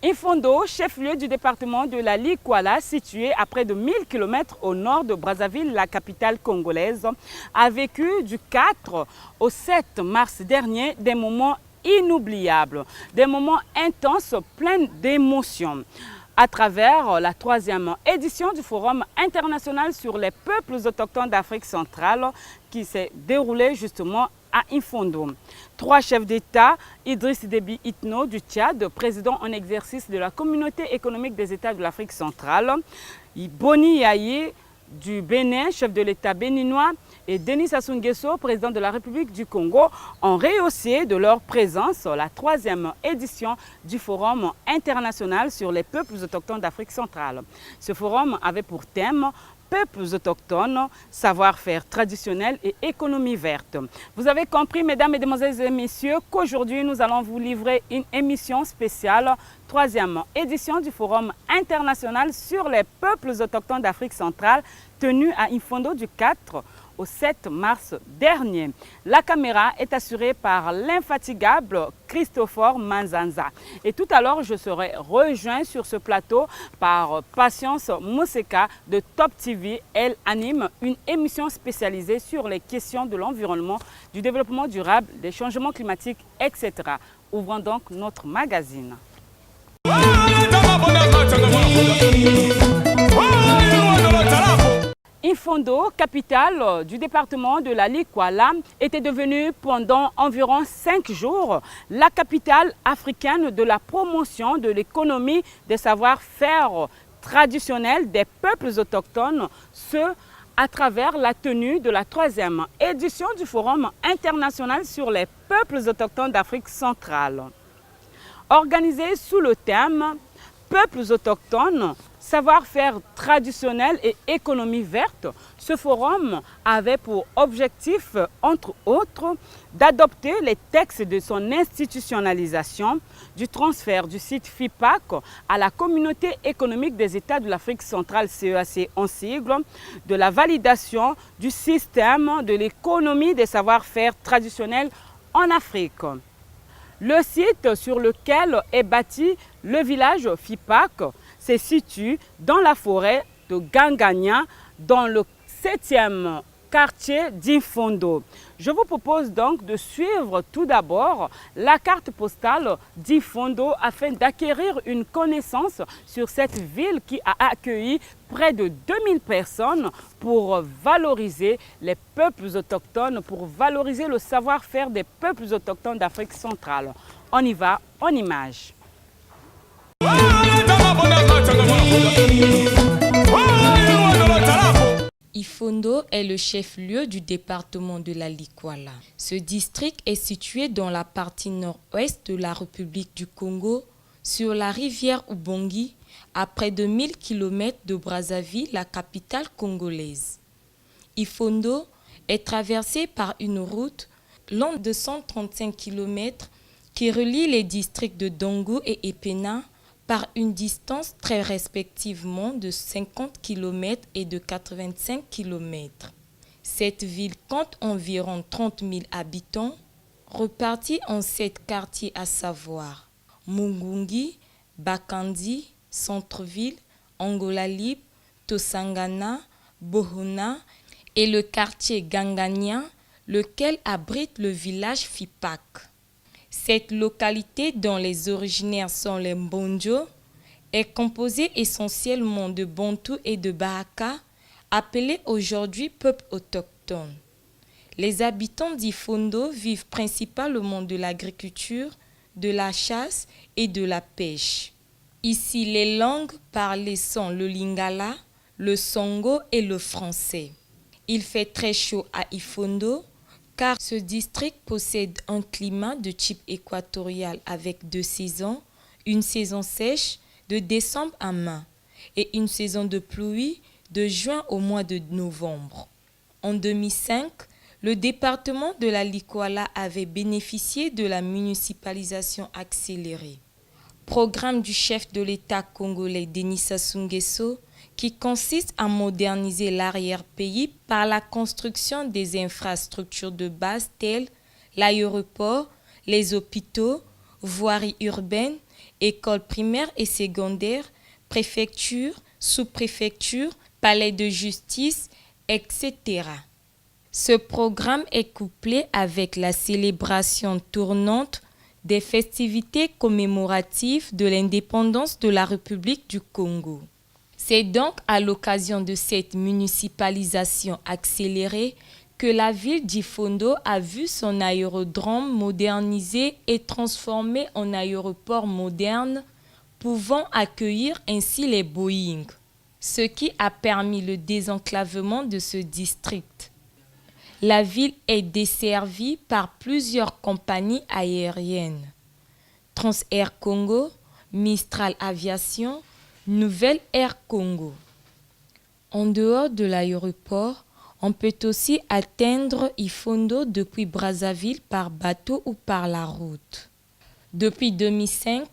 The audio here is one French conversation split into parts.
Infondo, chef-lieu du département de la Likwala, situé à près de 1000 km au nord de Brazzaville, la capitale congolaise, a vécu du 4 au 7 mars dernier des moments inoubliables, des moments intenses, pleins d'émotions. À travers la 3e édition du Forum international sur les peuples autochtones d'Afrique centrale qui s'est déroulé justement à Infondo. 3 chefs d'État, Idriss Déby Itno du Tchad, président en exercice de la Communauté économique des États de l'Afrique centrale, Boni Yaye du Bénin, chef de l'État béninois, et Denis Sassou Nguesso, président de la République du Congo, ont rehaussé de leur présence la 3e édition du Forum international sur les peuples autochtones d'Afrique centrale. Ce forum avait pour thème peuples autochtones, savoir-faire traditionnel et économie verte. Vous avez compris, mesdames, mesdemoiselles et messieurs, qu'aujourd'hui nous allons vous livrer une émission spéciale, 3e édition du Forum international sur les peuples autochtones d'Afrique centrale, tenue à Infondo du 4 au 7 mars dernier. La caméra est assurée par l'infatigable Christopher Manzanza. Et tout à l'heure, je serai rejoint sur ce plateau par Patience Mousseka de Top TV. Elle anime une émission spécialisée sur les questions de l'environnement, du développement durable, des changements climatiques, etc. Ouvrons donc notre magazine. Infondo, capitale du département de la Likwala, était devenue pendant environ 5 jours la capitale africaine de la promotion de l'économie des savoir-faire traditionnels des peuples autochtones, ce à travers la tenue de la 3e édition du Forum international sur les peuples autochtones d'Afrique centrale. Organisé sous le thème « Peuples autochtones, savoir-faire traditionnel et économie verte », ce forum avait pour objectif, entre autres, d'adopter les textes de son institutionnalisation, du transfert du site FIPAC à la Communauté économique des États de l'Afrique centrale, CEAC en sigle, de la validation du système de l'économie des savoir-faire traditionnels en Afrique. Le site sur lequel est bâti le village FIPAC se situe dans la forêt de Gangania, dans le 7e quartier d'Infondo. Je vous propose donc de suivre tout d'abord la carte postale d'Infondo afin d'acquérir une connaissance sur cette ville qui a accueilli près de 2000 personnes pour valoriser les peuples autochtones, pour valoriser le savoir-faire des peuples autochtones d'Afrique centrale. On y va, en images. Infondo est le chef-lieu du département de la Likwala. Ce district est situé dans la partie nord-ouest de la République du Congo, sur la rivière Ubongi, à près de 1000 km de Brazzaville, la capitale congolaise. Infondo est traversé par une route longue de 135 km qui relie les districts de Dongo et Epena par une distance très respectivement de 50 km et de 85 km. Cette ville compte environ 30 000 habitants, repartis en 7 quartiers à savoir Mungungi, Bakandi, Centre-Ville, Angola Libre, Tosangana, Bohuna et le quartier Gangania, lequel abrite le village FIPAC. Cette localité, dont les originaires sont les Mbonjo, est composée essentiellement de Bantou et de Bahaka, appelés aujourd'hui peuples autochtones. Les habitants d'Infondo vivent principalement de l'agriculture, de la chasse et de la pêche. Ici, les langues parlées sont le lingala, le songo et le français. Il fait très chaud à Infondo, car ce district possède un climat de type équatorial avec 2 saisons, une saison sèche de décembre à mai et une saison de pluie de juin au mois de novembre. En 2005, le département de la Likwala avait bénéficié de la municipalisation accélérée. Programme du chef de l'État congolais Denis Sassou Nguesso, qui consiste à moderniser l'arrière-pays par la construction des infrastructures de base telles l'aéroport, les hôpitaux, voiries urbaines, écoles primaires et secondaires, préfectures, sous-préfectures, palais de justice, etc. Ce programme est couplé avec la célébration tournante des festivités commémoratives de l'indépendance de la République du Congo. C'est donc à l'occasion de cette municipalisation accélérée que la ville d'Ifondo a vu son aérodrome modernisé et transformé en aéroport moderne, pouvant accueillir ainsi les Boeing, ce qui a permis le désenclavement de ce district. La ville est desservie par plusieurs compagnies aériennes. Transair Congo, Mistral Aviation, Nouvelle Air Congo. En dehors de l'aéroport, on peut aussi atteindre Ifondo depuis Brazzaville par bateau ou par la route. Depuis 2005,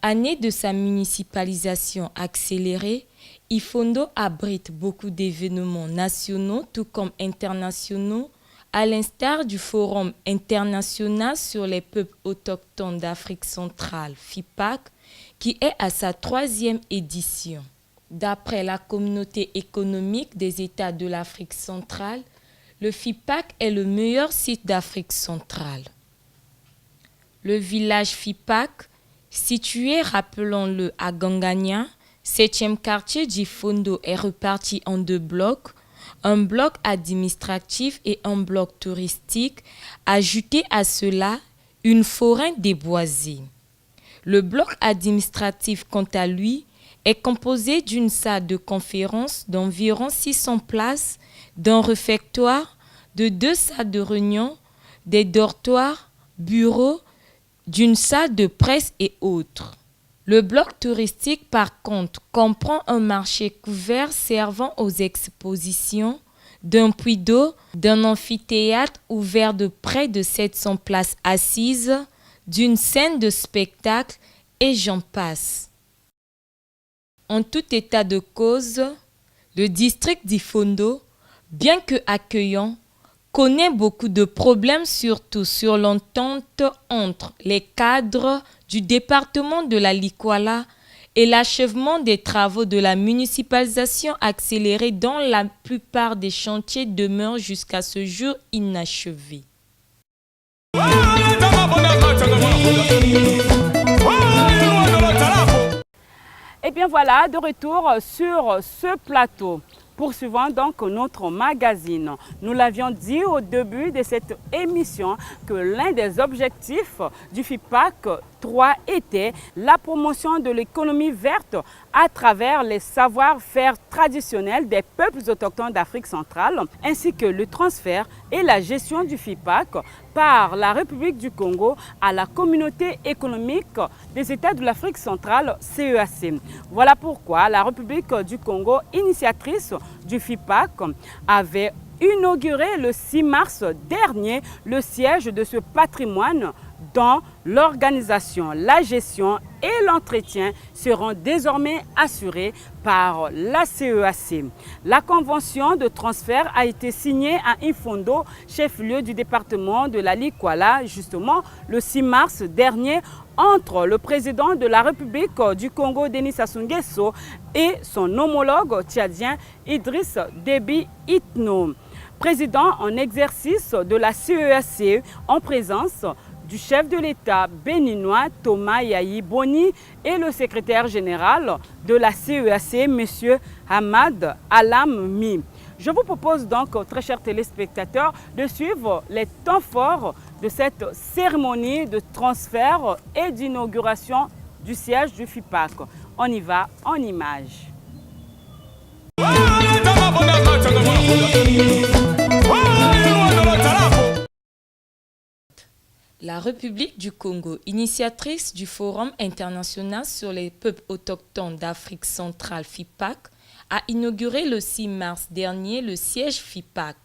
année de sa municipalisation accélérée, Ifondo abrite beaucoup d'événements nationaux tout comme internationaux, à l'instar du Forum international sur les peuples autochtones d'Afrique centrale, FIPAC, qui est à sa 3e édition. D'après la communauté économique des États de l'Afrique centrale, le FIPAC est le meilleur site d'Afrique centrale. Le village FIPAC, situé, rappelons-le, à Gangania, 7e quartier d'Ifondo, est réparti en 2 blocs, un bloc administratif et un bloc touristique, ajouté à cela une forêt déboisée. Le bloc administratif, quant à lui, est composé d'une salle de conférence d'environ 600 places, d'un réfectoire, de 2 salles de réunion, des dortoirs, bureaux, d'une salle de presse et autres. Le bloc touristique, par contre, comprend un marché couvert servant aux expositions, d'un puits d'eau, d'un amphithéâtre ouvert de près de 700 places assises, d'une scène de spectacle et j'en passe. En tout état de cause, le district d'Ifondo, bien que accueillant, connaît beaucoup de problèmes, surtout sur l'entente entre les cadres du département de la Likwala et l'achèvement des travaux de la municipalisation accélérée dont la plupart des chantiers demeurent jusqu'à ce jour inachevés. Et bien voilà, de retour sur ce plateau. Poursuivons donc notre magazine. Nous l'avions dit au début de cette émission que l'un des objectifs du FIPAC 3 était la promotion de l'économie verte à travers les savoir-faire traditionnels des peuples autochtones d'Afrique centrale, ainsi que le transfert et la gestion du FIPAC par la République du Congo à la communauté économique des États de l'Afrique centrale, CEAC. Voilà pourquoi la République du Congo, initiatrice du FIPAC, avait inauguré le 6 mars dernier le siège de ce patrimoine dont l'organisation, la gestion et l'entretien seront désormais assurés par la CEAC. La convention de transfert a été signée à Ifondo, chef-lieu du département de la Likwala, justement le 6 mars dernier, entre le président de la République du Congo, Denis Sassou Nguesso, et son homologue tchadien Idriss Déby Itno, président en exercice de la CEAC, en présence du chef de l'État béninois Thomas Yahi Boni et le secrétaire général de la CEAC, M. Hamad Alam Mi. Je vous propose donc, très chers téléspectateurs, de suivre les temps forts de cette cérémonie de transfert et d'inauguration du siège du FIPAC. On y va en images. La République du Congo, initiatrice du Forum international sur les peuples autochtones d'Afrique centrale FIPAC, a inauguré le 6 mars dernier le siège FIPAC.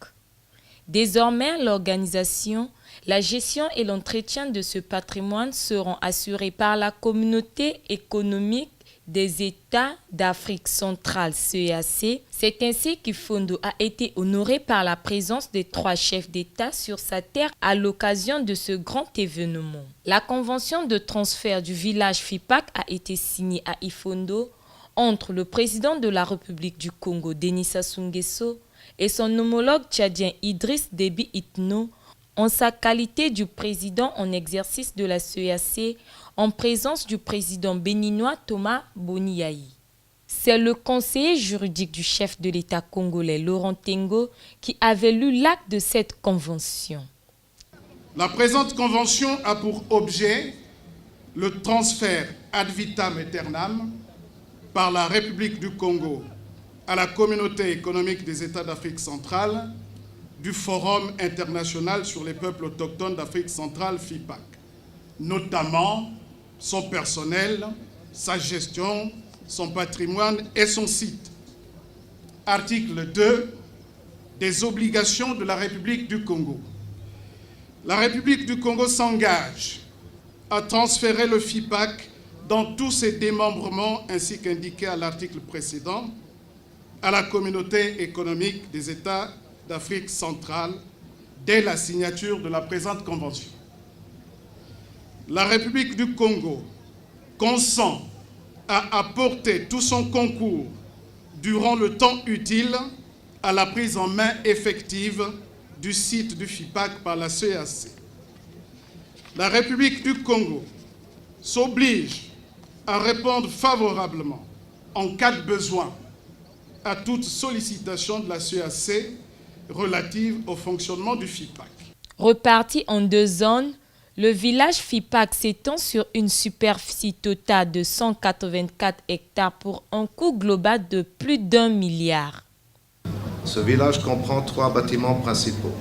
Désormais, l'organisation, la gestion et l'entretien de ce patrimoine seront assurés par la communauté économique des États d'Afrique centrale CEAC, c'est ainsi qu'Ifondo a été honoré par la présence des 3 chefs d'État sur sa terre à l'occasion de ce grand événement. La convention de transfert du village FIPAC a été signée à Ifondo entre le président de la République du Congo, Denis Sassou Nguesso, et son homologue tchadien Idriss Déby Itno, en sa qualité du président en exercice de la CEAC, en présence du président béninois Thomas Boniaï. C'est le conseiller juridique du chef de l'État congolais, Laurent Tengo, qui avait lu l'acte de cette convention. La présente convention a pour objet le transfert ad vitam aeternam par la République du Congo à la Communauté économique des États d'Afrique centrale du Forum international sur les peuples autochtones d'Afrique centrale, FIPAC, notamment son personnel, sa gestion, son patrimoine et son site. Article 2, des obligations de la République du Congo. La République du Congo s'engage à transférer le FIPAC dans tous ses démembrements ainsi qu'indiqué à l'article précédent à la Communauté économique des États d'Afrique centrale dès la signature de la présente convention. La République du Congo consent à apporter tout son concours durant le temps utile à la prise en main effective du site du FIPAC par la CEAC. La République du Congo s'oblige à répondre favorablement, en cas de besoin, à toute sollicitation de la CEAC relative au fonctionnement du FIPAC. Reparti en 2 zones, le village FIPAC s'étend sur une superficie totale de 184 hectares pour un coût global de plus d'1 milliard. Ce village comprend 3 bâtiments principaux.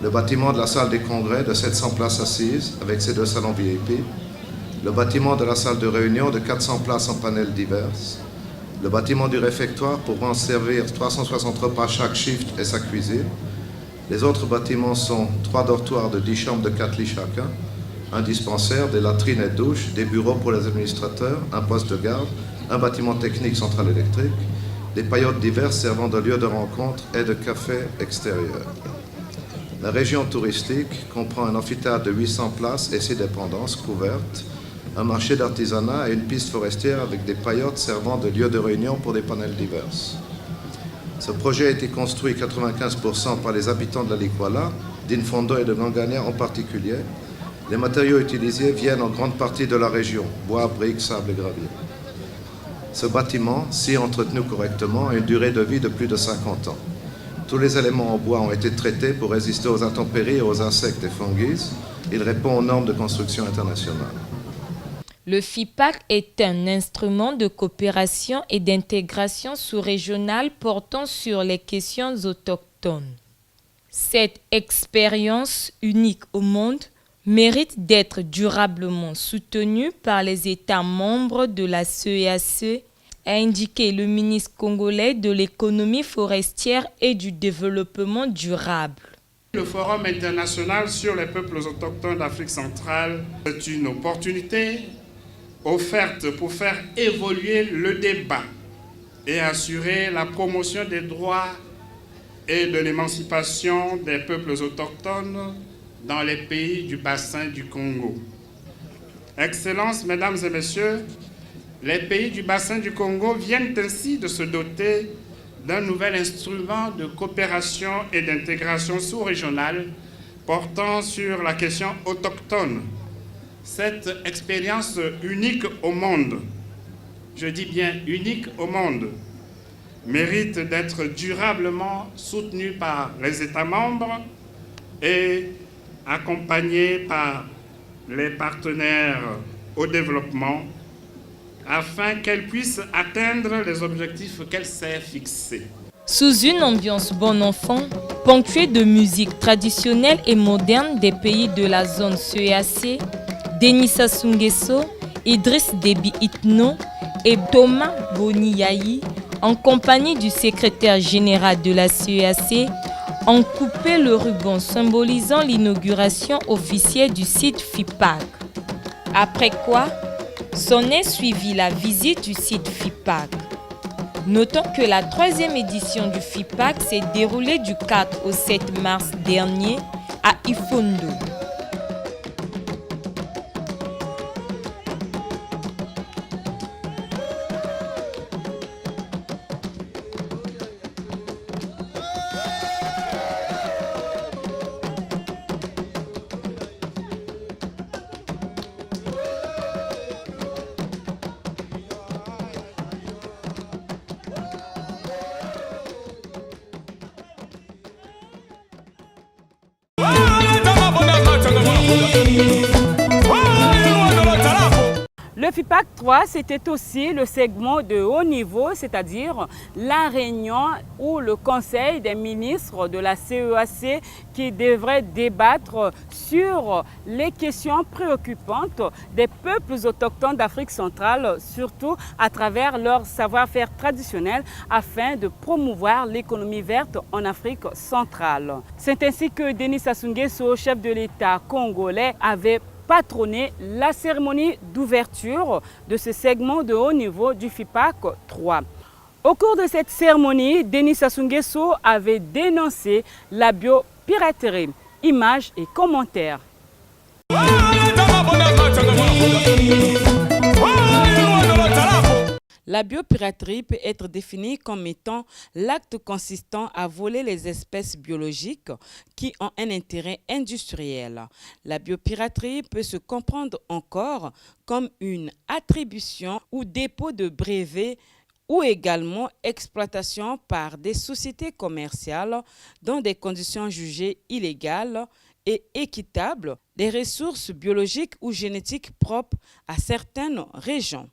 Le bâtiment de la salle des congrès de 700 places assises avec ses 2 salons VIP, le bâtiment de la salle de réunion de 400 places en panels divers, le bâtiment du réfectoire pour en servir 360 repas chaque shift et sa cuisine. Les autres bâtiments sont 3 dortoirs de 10 chambres de 4 lits chacun, un dispensaire, des latrines et douches, des bureaux pour les administrateurs, un poste de garde, un bâtiment technique central électrique, des paillotes diverses servant de lieu de rencontre et de café extérieur. La région touristique comprend un amphithéâtre de 800 places et 6 dépendances couvertes, un marché d'artisanat et une piste forestière avec des paillotes servant de lieu de réunion pour des panels divers. Ce projet a été construit 95% par les habitants de la Likwala, d'Infondo et de Ngangania en particulier. Les matériaux utilisés viennent en grande partie de la région, bois, briques, sable et gravier. Ce bâtiment, si entretenu correctement, a une durée de vie de plus de 50 ans. Tous les éléments en bois ont été traités pour résister aux intempéries et aux insectes et fungus. Il répond aux normes de construction internationales. Le FIPAC est un instrument de coopération et d'intégration sous-régionale portant sur les questions autochtones. Cette expérience unique au monde mérite d'être durablement soutenue par les États membres de la CEAC, a indiqué le ministre congolais de l'économie forestière et du développement durable. Le Forum international sur les peuples autochtones d'Afrique centrale est une opportunité offerte pour faire évoluer le débat et assurer la promotion des droits et de l'émancipation des peuples autochtones dans les pays du bassin du Congo. Excellences, Mesdames et Messieurs, les pays du bassin du Congo viennent ainsi de se doter d'un nouvel instrument de coopération et d'intégration sous-régionale portant sur la question autochtone. Cette expérience unique au monde, je dis bien unique au monde, mérite d'être durablement soutenue par les États membres et accompagnée par les partenaires au développement afin qu'elle puisse atteindre les objectifs qu'elle s'est fixés. Sous une ambiance bon enfant, ponctuée de musique traditionnelle et moderne des pays de la zone CEAC, Denis Sassou Nguesso, Idriss Déby Itno et Thomas Boniaï, en compagnie du secrétaire général de la CEAC, ont coupé le ruban symbolisant l'inauguration officielle du site FIPAC. Après quoi, S'en est suivi la visite du site FIPAC. Notons que la 3e édition du FIPAC s'est déroulée du 4 au 7 mars dernier à Ifondo. Le FIPAC 3, c'était aussi le segment de haut niveau, c'est-à-dire la réunion où le Conseil des ministres de la CEAC qui devrait débattre sur les questions préoccupantes des peuples autochtones d'Afrique centrale, surtout à travers leur savoir-faire traditionnel afin de promouvoir l'économie verte en Afrique centrale. C'est ainsi que Denis Sassou Nguesso, chef de l'État congolais, avait patronné la cérémonie d'ouverture de ce segment de haut niveau du FIPAC 3. Au cours de cette cérémonie, Denis Sassou Nguesso avait dénoncé la biopiraterie. Images et commentaires. La biopiraterie peut être définie comme étant l'acte consistant à voler les espèces biologiques qui ont un intérêt industriel. La biopiraterie peut se comprendre encore comme une attribution ou dépôt de brevets ou également exploitation par des sociétés commerciales dans des conditions jugées illégales et équitables des ressources biologiques ou génétiques propres à certaines régions.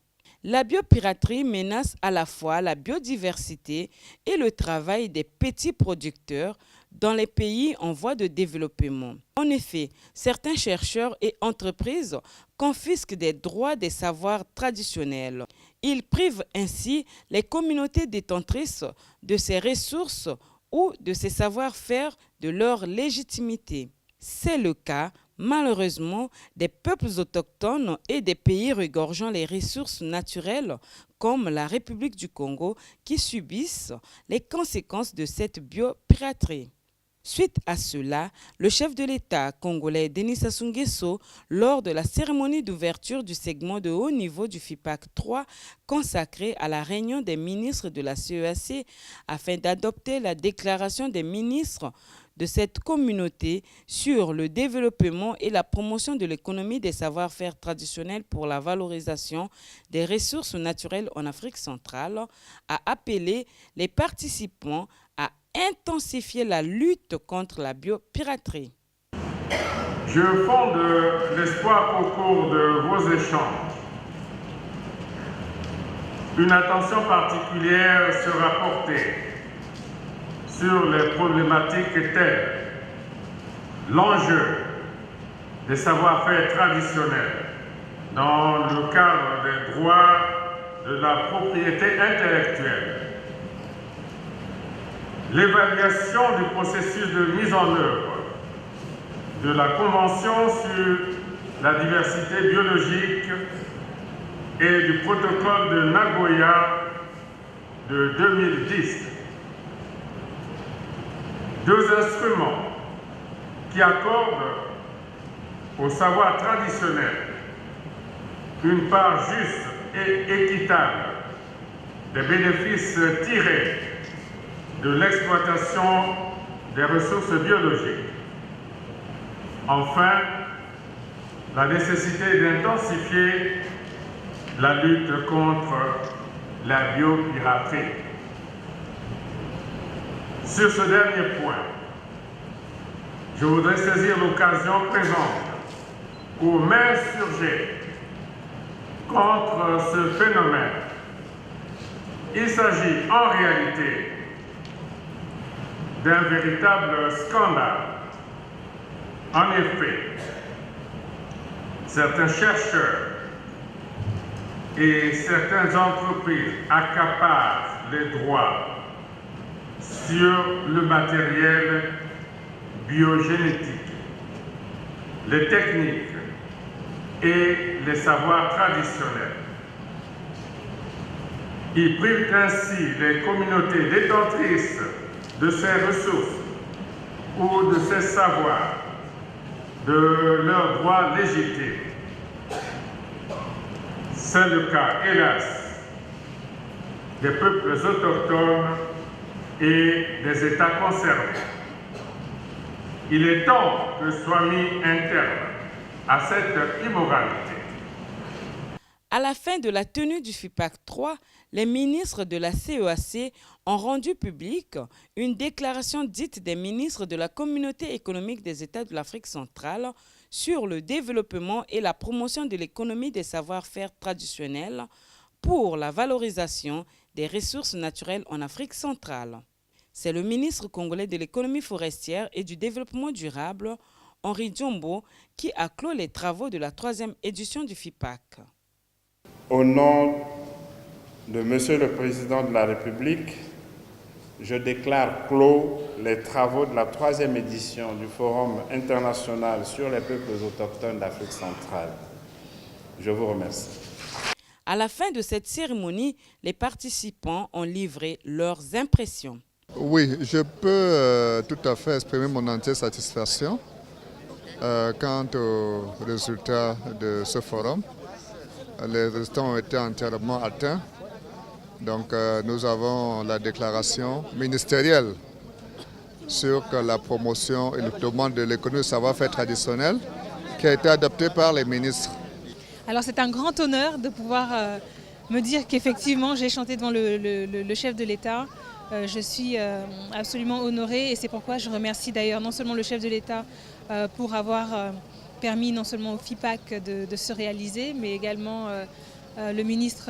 La biopiraterie menace à la fois la biodiversité et le travail des petits producteurs dans les pays en voie de développement. En effet, certains chercheurs et entreprises confisquent des droits des savoirs traditionnels. Ils privent ainsi les communautés détentrices de ces ressources ou de ces savoir-faire de leur légitimité. C'est le cas, malheureusement, des peuples autochtones et des pays regorgeant les ressources naturelles comme la République du Congo qui subissent les conséquences de cette biopiraterie. Suite à cela, le chef de l'État congolais Denis Sassou Nguesso, lors de la cérémonie d'ouverture du segment de haut niveau du FIPAC 3 consacré à la réunion des ministres de la CEAC afin d'adopter la déclaration des ministres de cette communauté sur le développement et la promotion de l'économie des savoir-faire traditionnels pour la valorisation des ressources naturelles en Afrique centrale, a appelé les participants à intensifier la lutte contre la biopiraterie. Je fonde l'espoir qu'au cours de vos échanges, une attention particulière sera portée sur les problématiques telles l'enjeu des savoir-faire traditionnels dans le cadre des droits de la propriété intellectuelle, l'évaluation du processus de mise en œuvre de la Convention sur la diversité biologique et du protocole de Nagoya de 2010. Deux instruments qui accordent au savoir traditionnel une part juste et équitable des bénéfices tirés de l'exploitation des ressources biologiques. Enfin, la nécessité d'intensifier la lutte contre la biopiraterie. Sur ce dernier point, je voudrais saisir l'occasion présente pour m'insurger contre ce phénomène. Il s'agit en réalité d'un véritable scandale. En effet, certains chercheurs et certaines entreprises accaparent les droits sur le matériel biogénétique, les techniques et les savoirs traditionnels. Il prive ainsi les communautés détentrices de ces ressources ou de ces savoirs de leurs droits légitimes. C'est le cas, hélas, des peuples autochtones et des États concernés. Il est temps que soit mis un terme à cette immoralité. À la fin de la tenue du FIPAC 3, les ministres de la CEAC ont rendu publique une déclaration dite des ministres de la Communauté économique des États de l'Afrique centrale sur le développement et la promotion de l'économie des savoir-faire traditionnels pour la valorisation des ressources naturelles en Afrique centrale. C'est le ministre congolais de l'économie forestière et du développement durable, Henri Djombo, qui a clos les travaux de la 3e édition du FIPAC. Au nom de Monsieur le Président de la République, je déclare clos les travaux de la 3e édition du Forum international sur les peuples autochtones d'Afrique centrale. Je vous remercie. À la fin de cette cérémonie, les participants ont livré leurs impressions. Oui, je peux tout à fait exprimer mon entière satisfaction quant aux résultats de ce forum. Les résultats ont été entièrement atteints. Donc nous avons la déclaration ministérielle sur la promotion et le développement de l'économie du savoir-faire traditionnel qui a été adoptée par les ministres. Alors c'est un grand honneur de pouvoir me dire qu'effectivement j'ai chanté devant le chef de l'État. Je suis absolument honorée et c'est pourquoi je remercie d'ailleurs non seulement le chef de l'État pour avoir permis non seulement au FIPAC de se réaliser, mais également le ministre